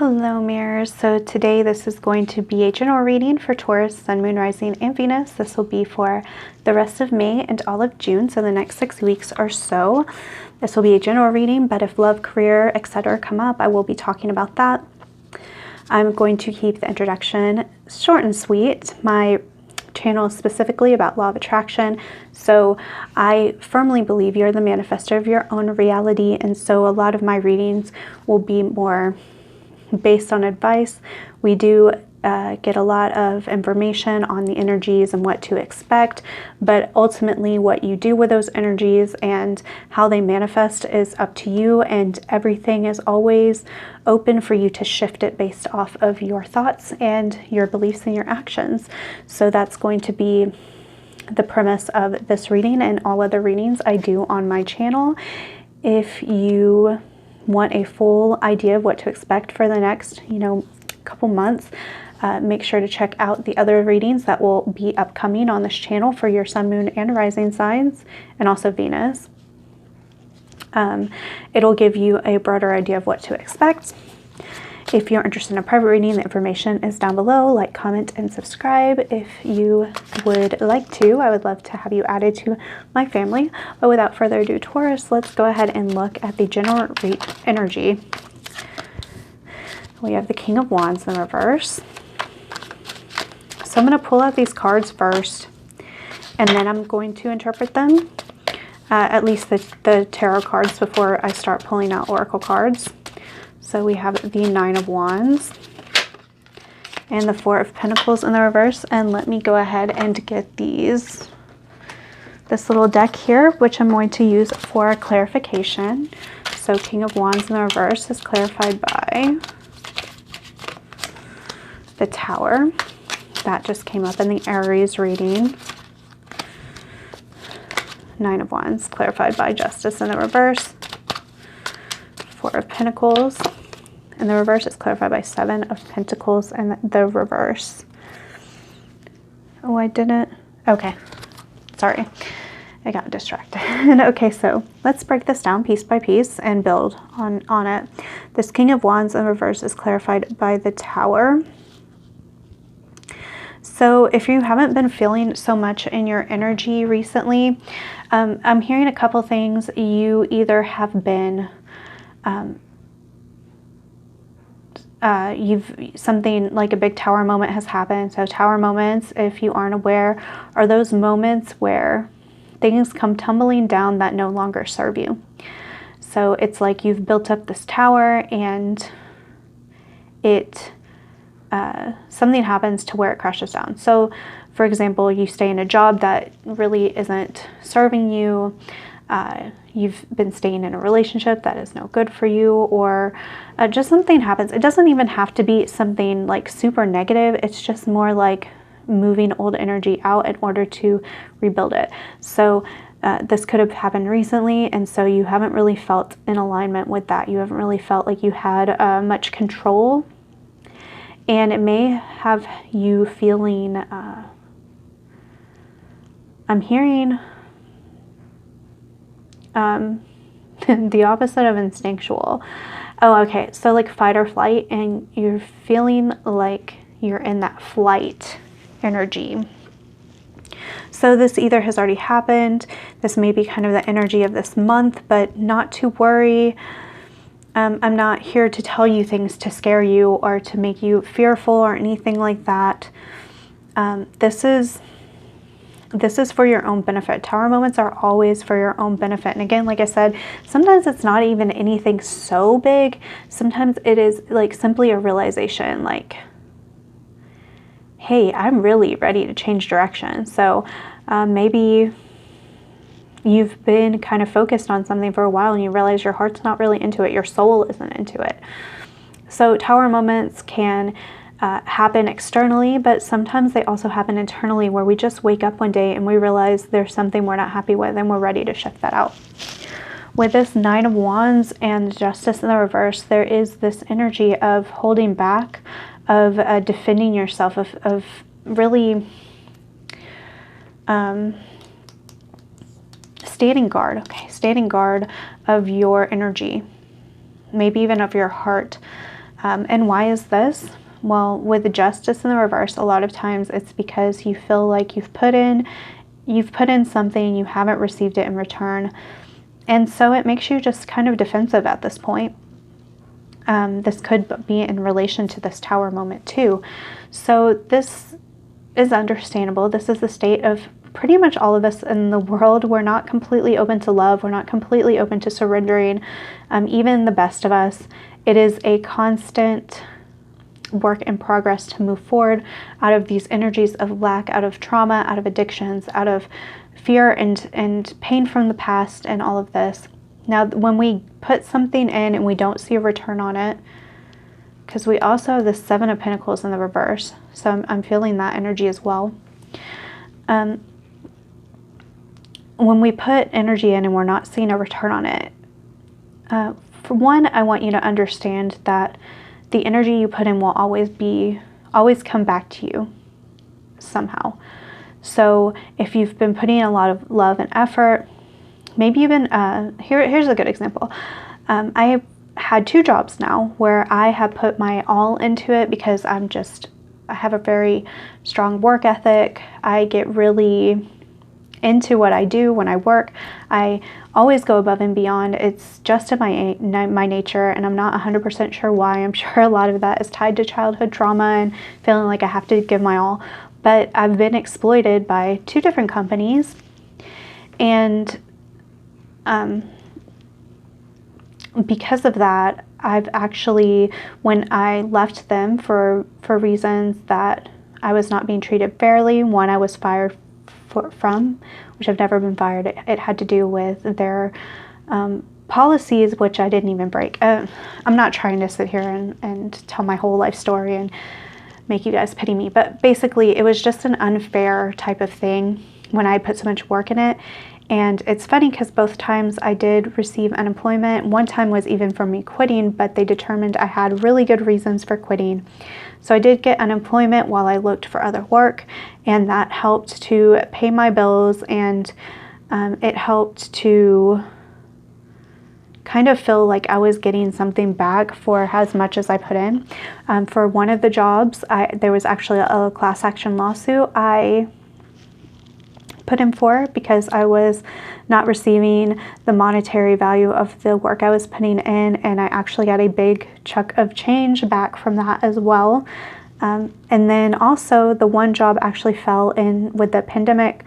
Hello mirrors. So today this is going to be a general reading for Taurus, Sun, Moon, Rising, and Venus. This will be for the rest of May and all of June, so the next 6 weeks or so. This will be a general reading, but if love, career, etc. come up, I will be talking about that. I'm going to keep the introduction short and sweet. My channel is specifically about law of attraction, so I firmly believe you're the manifestor of your own reality, and so a lot of my readings will be more based on advice. We do get a lot of information on the energies and what to expect, but ultimately what you do with those energies and how they manifest is up to you, and everything is always open for you to shift it based off of your thoughts and your beliefs and your actions. So that's going to be the premise of this reading and all other readings I do on my channel. If you want a full idea of what to expect for the next, couple months, make sure to check out the other readings that will be upcoming on this channel for your Sun, Moon, and Rising signs, and also Venus. It'll give you a broader idea of what to expect. If you're interested in a private reading, the information is down below. Like, comment, and subscribe if you would like to. I would love to have you added to my family. But without further ado, Taurus, let's go ahead and look at the general energy. We have the King of Wands in reverse. So I'm going to pull out these cards first, and then I'm going to interpret them, at least the tarot cards, before I start pulling out oracle cards. So we have the Nine of Wands and the Four of Pentacles in the reverse. And let me go ahead and get this little deck here, which I'm going to use for clarification. So King of Wands in the reverse is clarified by the Tower. That just came up in the Aries reading. Nine of Wands clarified by Justice in the reverse. Four of Pentacles in the reverse is clarified by Seven of Pentacles in the reverse. Oh, I didn't. Okay. Sorry. I got distracted. Okay, so let's break this down piece by piece and build on it. This King of Wands in reverse is clarified by the Tower. So if you haven't been feeling so much in your energy recently, I'm hearing a couple things. You either have been something like a big tower moment has happened. So tower moments, if you aren't aware, are those moments where things come tumbling down that no longer serve you. So it's like you've built up this tower and something happens to where it crashes down. So for example, you stay in a job that really isn't serving you. You've been staying in a relationship that is no good for you, or just something happens. It doesn't even have to be something like super negative. It's just more like moving old energy out in order to rebuild it. So this could have happened recently, and so you haven't really felt in alignment with that. You haven't really felt like you had much control, and it may have you feeling, I'm hearing the opposite of instinctual. Oh, okay. So like fight or flight, and you're feeling like you're in that flight energy. So this either has already happened. This may be kind of the energy of this month, but not to worry. I'm not here to tell you things to scare you or to make you fearful or anything like that. This is for your own benefit. Tower moments are always for your own benefit. And again, like I said, sometimes it's not even anything so big. Sometimes it is like simply a realization like, hey, I'm really ready to change direction. So maybe you've been kind of focused on something for a while and you realize your heart's not really into it. Your soul isn't into it. So tower moments can happen externally, but sometimes they also happen internally, where we just wake up one day and we realize there's something we're not happy with and we're ready to shift that out. With this Nine of Wands and Justice in the reverse, there is this energy of holding back, of defending yourself, of really standing guard. Okay, standing guard of your energy, maybe even of your heart. And why is this? Well, with the justice in the reverse, a lot of times it's because you feel like you've put in something, you haven't received it in return. And so it makes you just kind of defensive at this point. This could be in relation to this Tower moment too. So this is understandable. This is the state of pretty much all of us in the world. We're not completely open to love. We're not completely open to surrendering. Even the best of us. It is a constant work in progress to move forward out of these energies of lack, out of trauma, out of addictions, out of fear and pain from the past and all of this. Now, when we put something in and we don't see a return on it, because we also have the Seven of Pentacles in the reverse, so I'm feeling that energy as well. When we put energy in and we're not seeing a return on it, for one, I want you to understand that the energy you put in will always come back to you somehow. So if you've been putting a lot of love and effort, maybe even, here's a good example. I have had 2 jobs now where I have put my all into it because I have a very strong work ethic. I get really into what I do when I work. I always go above and beyond. It's just in my nature, and I'm not 100% sure why. I'm sure a lot of that is tied to childhood trauma and feeling like I have to give my all. But I've been exploited by 2 different companies, and because of that, I've actually, when I left them for reasons that I was not being treated fairly, one I was fired from, which I've never been fired. It had to do with their policies, which I didn't even break. I'm not trying to sit here and tell my whole life story and make you guys pity me, but basically it was just an unfair type of thing when I put so much work in it. And it's funny because both times I did receive unemployment. One time was even for me quitting, but they determined I had really good reasons for quitting. So I did get unemployment while I looked for other work, and that helped to pay my bills, and it helped to kind of feel like I was getting something back for as much as I put in. For one of the jobs, there was actually a class action lawsuit I put in for because I was not receiving the monetary value of the work I was putting in, and I actually got a big chunk of change back from that as well. And then also the one job actually fell in with the pandemic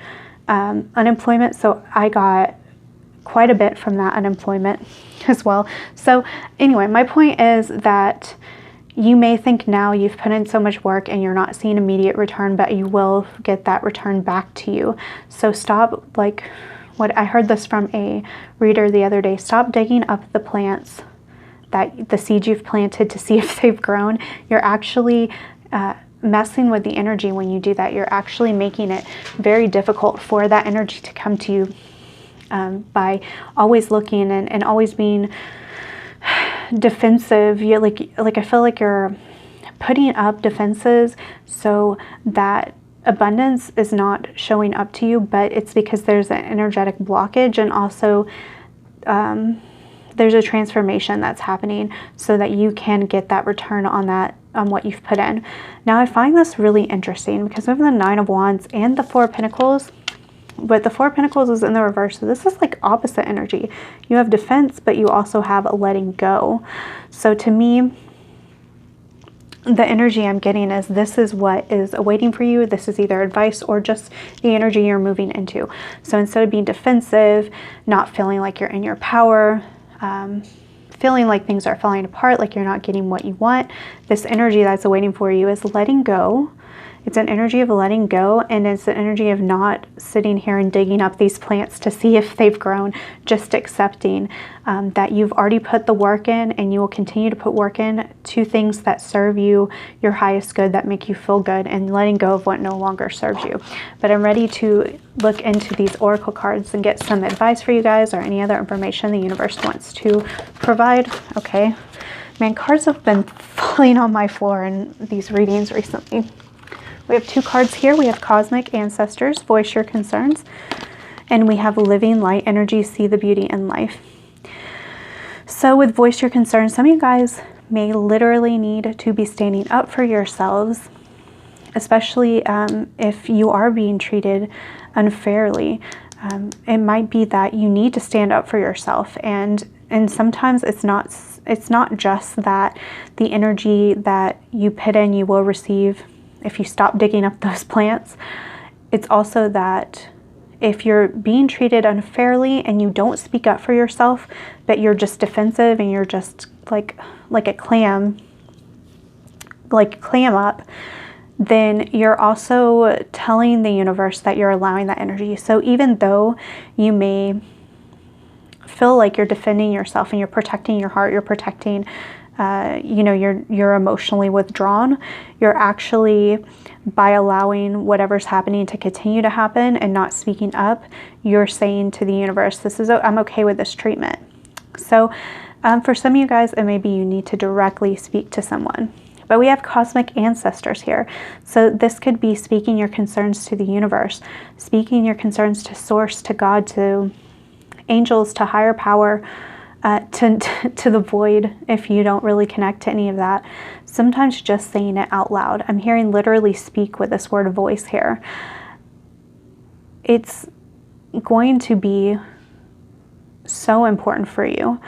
unemployment, so I got quite a bit from that unemployment as well. So anyway, my point is that you may think now you've put in so much work and you're not seeing immediate return, but you will get that return back to you. So stop, like what I heard this from a reader the other day, stop digging up the plants, that the seeds you've planted, to see if they've grown. You're actually messing with the energy when you do that. You're actually making it very difficult for that energy to come to you by always looking and always being defensive. You're like I feel like you're putting up defenses so that abundance is not showing up to you, but it's because there's an energetic blockage, and also there's a transformation that's happening so that you can get that return on what you've put in. Now I find this really interesting because we have the Nine of Wands and the Four of Pentacles, but the Four of Pentacles is in the reverse, so this is like opposite energy. You have defense, but you also have a letting go. So to me, the energy I'm getting is this is what is awaiting for you. This is either advice or just the energy you're moving into. So instead of being defensive, not feeling like you're in your power, feeling like things are falling apart, like you're not getting what you want, this energy that's awaiting for you is letting go. It's an energy of letting go, and it's an energy of not sitting here and digging up these plants to see if they've grown, just accepting that you've already put the work in, and you will continue to put work in to things that serve you, your highest good, that make you feel good, and letting go of what no longer serves you. But I'm ready to look into these oracle cards and get some advice for you guys or any other information the universe wants to provide. Okay, man, cards have been falling on my floor in these readings recently. We have 2 cards here. We have Cosmic Ancestors, Voice Your Concerns, and we have Living Light Energy, See the Beauty in Life. So with Voice Your Concerns, some of you guys may literally need to be standing up for yourselves, especially if you are being treated unfairly. It might be that you need to stand up for yourself, and sometimes it's not just that the energy that you put in you will receive if you stop digging up those plants. It's also that if you're being treated unfairly and you don't speak up for yourself, but you're just defensive and you're just like a clam, up, then you're also telling the universe that you're allowing that energy. So even though you may feel like you're defending yourself and you're protecting your heart, you're protecting, you're emotionally withdrawn, you're actually, by allowing whatever's happening to continue to happen and not speaking up, you're saying to the universe, I'm okay with this treatment. So for some of you guys, it may be you need to directly speak to someone. But we have cosmic ancestors here. So this could be speaking your concerns to the universe, speaking your concerns to source, to God, to angels, to higher power, to the void if you don't really connect to any of that. Sometimes just saying it out loud. I'm hearing literally speak with this word voice here. It's going to be so important for you.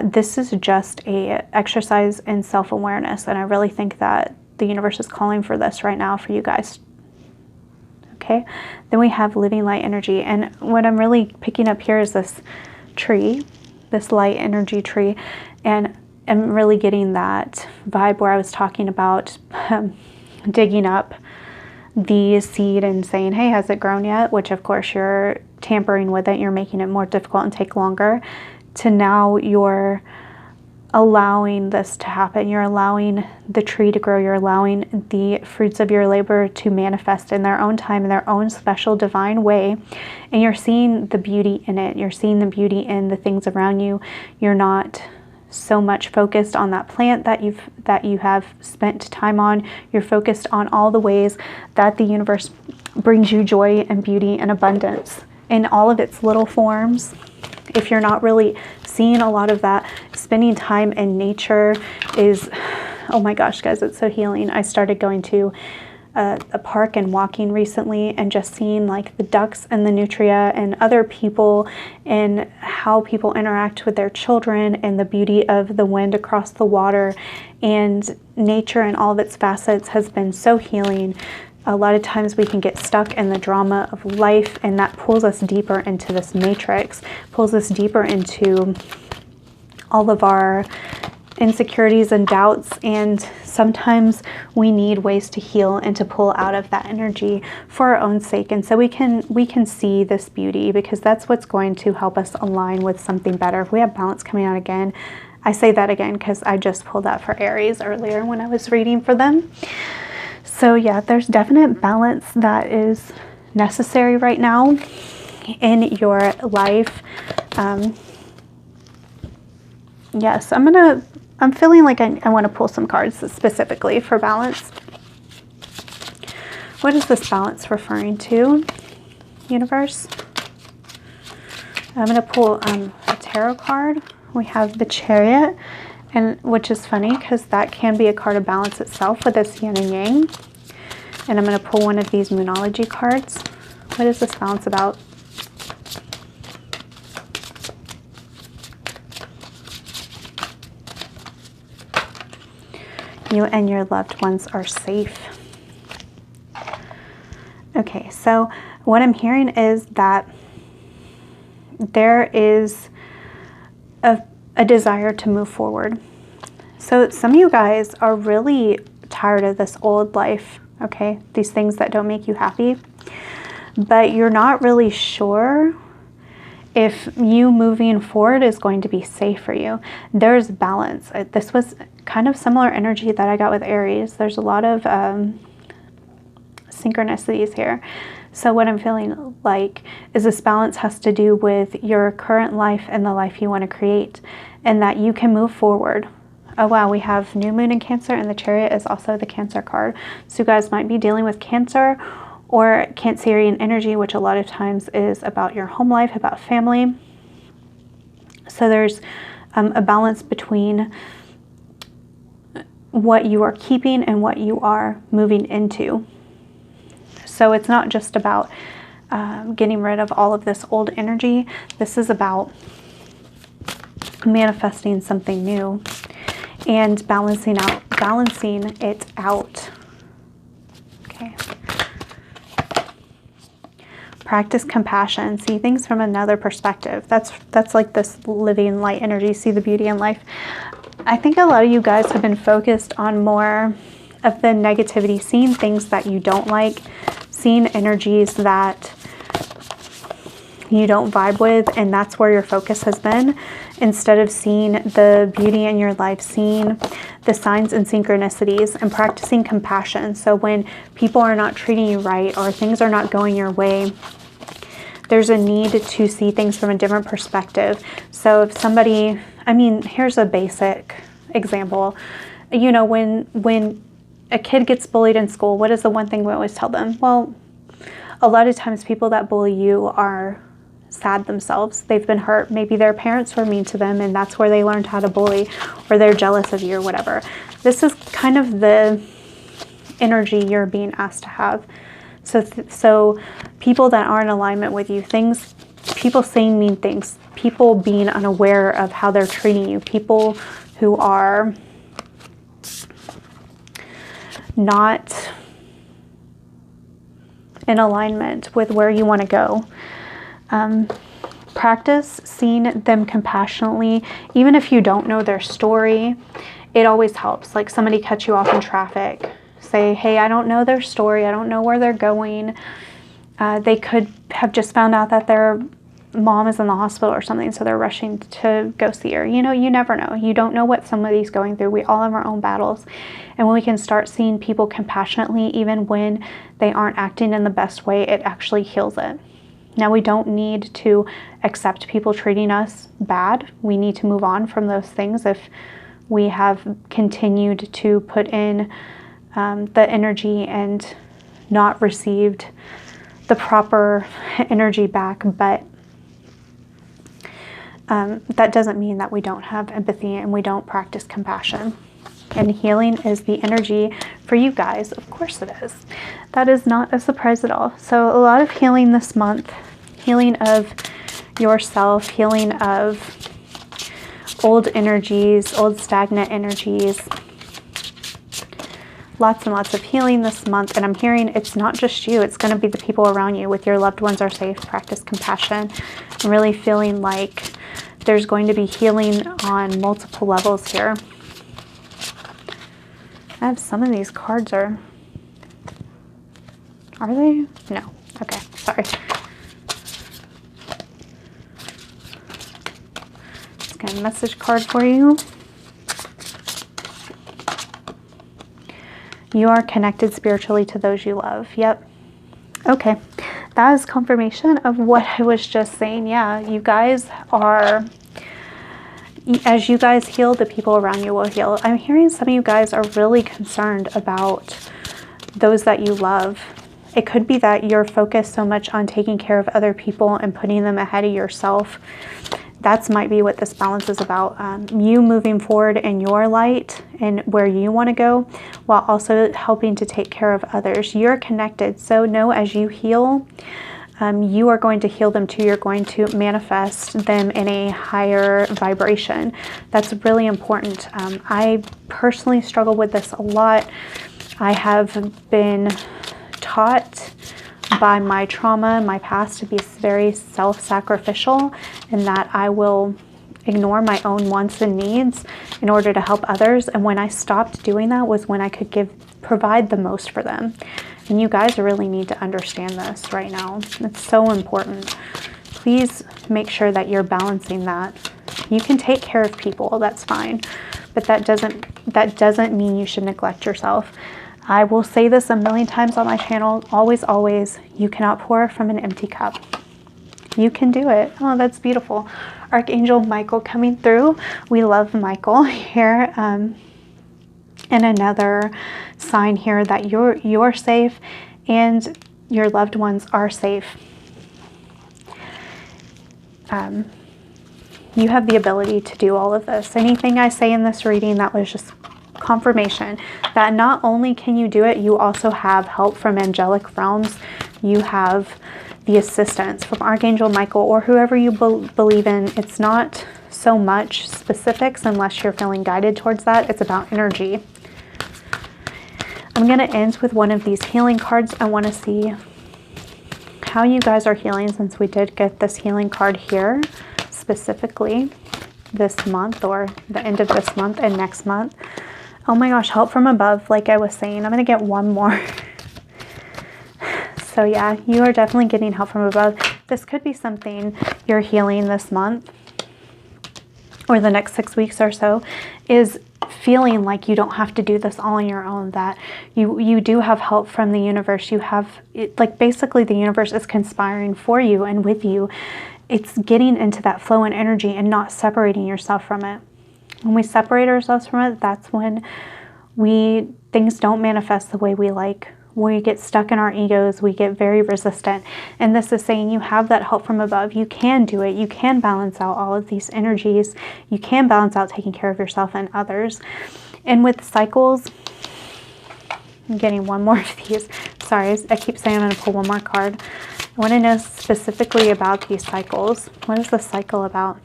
This is just a exercise in self-awareness, and I really think that the universe is calling for this right now for you guys. Okay, then we have living light energy, and what I'm really picking up here is this tree, this light energy tree, and I'm really getting that vibe where I was talking about digging up the seed and saying, hey, has it grown yet? Which of course you're tampering with it, you're making it more difficult and take longer, to now you're allowing this to happen. You're allowing the tree to grow. You're allowing the fruits of your labor to manifest in their own time, in their own special divine way. And you're seeing the beauty in it. You're seeing the beauty in the things around you. You're not so much focused on that plant that you have spent time on. You're focused on all the ways that the universe brings you joy and beauty and abundance in all of its little forms. If you're not really seeing a lot of that, spending time in nature is, oh my gosh, guys, it's so healing. I started going to a park and walking recently, and just seeing like the ducks and the nutria and other people and how people interact with their children, and the beauty of the wind across the water, and nature and all of its facets has been so healing. A lot of times we can get stuck in the drama of life, and that pulls us deeper into this matrix, pulls us deeper into all of our insecurities and doubts. And sometimes we need ways to heal and to pull out of that energy for our own sake. And so we can see this beauty, because that's what's going to help us align with something better. If we have balance coming out again, I say that again because I just pulled that for Aries earlier when I was reading for them. So yeah, there's definite balance that is necessary right now in your life. Yes, I'm feeling like I want to pull some cards specifically for balance. What is this balance referring to, universe? I'm going to pull a tarot card. We have the Chariot, and which is funny because that can be a card of balance itself with this yin and yang. And I'm going to pull one of these Moonology cards. What is this balance about? You and your loved ones are safe. Okay, so what I'm hearing is that there is a desire to move forward. So some of you guys are really tired of this old life, okay? These things that don't make you happy. But you're not really sure if you moving forward is going to be safe for you. There's balance. This was kind of similar energy that I got with Aries. There's a lot of synchronicities here. So what I'm feeling like is this balance has to do with your current life and the life you want to create, and that you can move forward. Oh wow, we have new moon in Cancer, and the Chariot is also the Cancer card. So you guys might be dealing with Cancer or Cancerian energy, which a lot of times is about your home life, about family. So there's a balance between what you are keeping and what you are moving into. So it's not just about getting rid of all of this old energy. This is about manifesting something new and balancing it out. Okay. Practice compassion. See things from another perspective. That's like this living light energy. See the beauty in life. I think a lot of you guys have been focused on more of the negativity, seeing things that you don't like, seeing energies that you don't vibe with, and that's where your focus has been, instead of seeing the beauty in your life, seeing the signs and synchronicities, and practicing compassion. So when people are not treating you right or things are not going your way, there's a need to see things from a different perspective. So if somebody, I mean, here's a basic example. You know, when a kid gets bullied in school, what is the one thing we always tell them? Well, a lot of times people that bully you are sad themselves. They've been hurt. Maybe their parents were mean to them and that's where they learned how to bully, or they're jealous of you or whatever. This is kind of the energy you're being asked to have. So people that are in alignment with you, people saying mean things, people being unaware of how they're treating you, people who are not in alignment with where you want to go. Practice seeing them compassionately, even if you don't know their story. It always helps. Like somebody cuts you off in traffic. Say, hey, I don't know their story. I don't know where they're going. They could have just found out that their mom is in the hospital or something, so they're rushing to go see her. You know, you never know. You don't know what somebody's going through. We all have our own battles. And when we can start seeing people compassionately, even when they aren't acting in the best way, it actually heals it. Now, we don't need to accept people treating us bad. We need to move on from those things if we have continued to put in the energy and not received the proper energy back. But that doesn't mean that we don't have empathy and we don't practice compassion. And healing is the energy for you guys. Of course it is. That is not a surprise at all. So a lot of healing this month. Healing of yourself. Healing of old energies, old stagnant energies. Lots and lots of healing this month. And I'm hearing it's not just you. It's going to be the people around you. With your loved ones are safe. Practice compassion. I'm really feeling like there's going to be healing on multiple levels here. I have some of these cards are they? No. Okay, sorry. Just got a message card for you. You are connected spiritually to those you love. Yep. Okay. That is confirmation of what I was just saying. Yeah, you guys are... As you guys heal, the people around you will heal. I'm hearing some of you guys are really concerned about those that you love. It could be that you're focused so much on taking care of other people and putting them ahead of yourself. That might be what this balance is about. You moving forward in your light and where you want to go, while also helping to take care of others. You're connected. So know as you heal, you are going to heal them too. You're going to manifest them in a higher vibration. That's really important. I personally struggle with this a lot. I have been taught by my trauma, my past, to be very self-sacrificial, and that I will ignore my own wants and needs in order to help others. And when I stopped doing that was when I could provide the most for them. And you guys really need to understand this right now. It's so important. Please make sure that you're balancing that. You can take care of people, that's fine. But that doesn't mean you should neglect yourself. I will say this a million times on my channel. Always, always, you cannot pour from an empty cup. You can do it. Oh, that's beautiful. Archangel Michael coming through. We love Michael here. And another sign here that you're safe and your loved ones are safe. You have the ability to do all of this. Anything I say in this reading that was just confirmation that not only can you do it, you also have help from angelic realms. You have the assistance from Archangel Michael or whoever you believe in. It's not so much specifics unless you're feeling guided towards that. It's about energy. I'm going to end with one of these healing cards. I want to see how you guys are healing, since we did get this healing card here specifically this month, or the end of this month and next month. Oh my gosh, help from above, like I was saying. I'm going to get one more. So yeah, you are definitely getting help from above. This could be something you're healing this month or the next 6 weeks or so, is feeling like you don't have to do this all on your own, that you do have help from the universe. You have, like, basically the universe is conspiring for you and with you. It's getting into that flow and energy and not separating yourself from it. When we separate ourselves from it, that's when things don't manifest the way we like. We get stuck in our egos, we get very resistant. And this is saying you have that help from above. You can do it. You can balance out all of these energies. You can balance out taking care of yourself and others. And with cycles, I'm getting one more of these. Sorry, I keep saying I'm going to pull one more card. I want to know specifically about these cycles. What is the cycle about?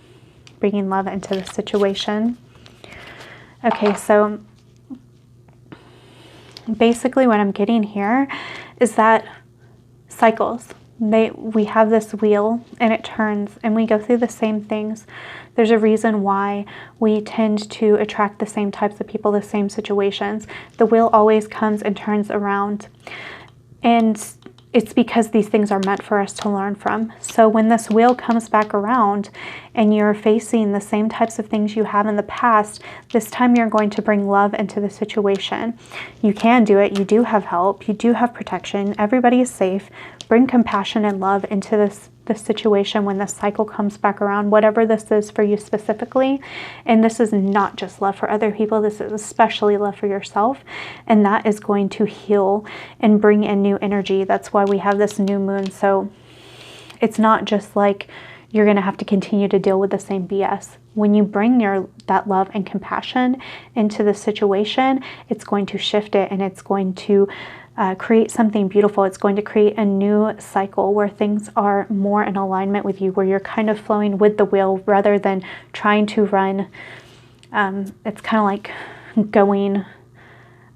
Bringing love into the situation. Okay, so basically what I'm getting here is that cycles, we have this wheel and it turns and we go through the same things. There's a reason why we tend to attract the same types of people, the same situations. The wheel always comes and turns around, and it's because these things are meant for us to learn from. So when this wheel comes back around and you're facing the same types of things you have in the past, this time you're going to bring love into the situation. You can do it. You do have help. You do have protection. Everybody is safe. Bring compassion and love into this situation when this cycle comes back around, whatever this is for you specifically. And this is not just love for other people. This is especially love for yourself. And that is going to heal and bring in new energy. That's why we have this new moon. So it's not just like you're going to have to continue to deal with the same BS. When you bring that love and compassion into the situation, it's going to shift it, and it's going to create something beautiful. It's going to create a new cycle where things are more in alignment with you, where you're kind of flowing with the wheel rather than trying to run. It's kind of like going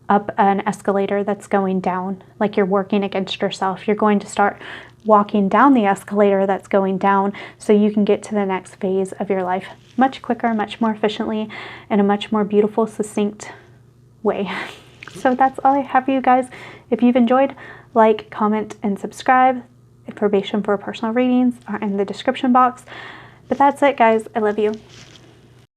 up an escalator that's going down, like you're working against yourself. You're going to start walking down the escalator that's going down so you can get to the next phase of your life much quicker, much more efficiently, in a much more beautiful, succinct way. So that's all I have for you guys. If you've enjoyed, like, comment, and subscribe. Information for personal readings are in the description box. But that's it, guys. I love you.